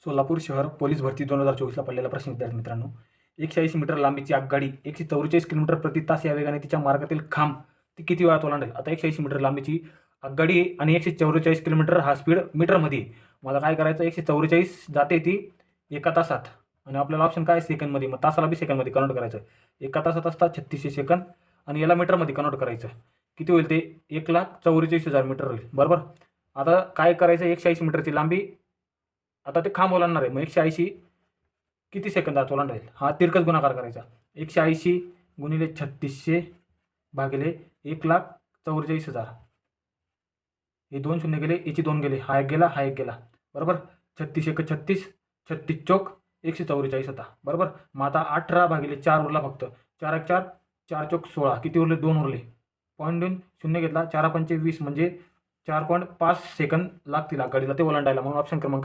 सोलापूर शहर पोलीस भरती 2024ला पडलेला प्रश्न विद्यार्थी मित्रांनो. 180 मीटर लांबीची आगगाडी 144 किलोमीटर प्रति तास या वेगाने तिच्या मार्गातील खांब ती किती वेळात ओलांडेल? आता 180 मीटर लांबीची आगगाडी आणि 144 किलोमीटर हा स्पीड मीटरमध्ये. मला काय करायचं, 144 जाते ती एका तासात आणि आपल्याला ऑप्शन काय सेकंदमध्ये, मग तासाला बी सेकंदमध्ये कन्वर्ट करायचं. एका तासात असतात 3600 सेकंद आणि याला मीटरमध्ये कन्वर्ट करायचं. किती होईल ते? 1,44,000 मीटर होईल. बरोबर. आता काय करायचं, 180 मीटरची लांबी, आता ते खांब ओलांडणार आहे. मग 180 किती सेकंदात ओलांडेल? हा तिरकस गुणाकार करायचा. 180 गुणिले 3600 भागिले 1,44,000. हे 2 शून्य गेले, याची 2 गेले, हा एक गेला, हा एक गेला. बरोबर. 36 एक 36, 36 चौक 144 होता. बरोबर. मग आता 18 भागिले 4 उरला फक्त. 4 एक 4, 4 चौक 16. किती उरले? 2 उरले. पॉईंट देऊन शून्य घेतला. 4 पंचे 20 म्हणजे 4.5 सेकंद लागतील आगगाडीला ते ओलांडायला. म्हणून ऑप्शन क्रमांक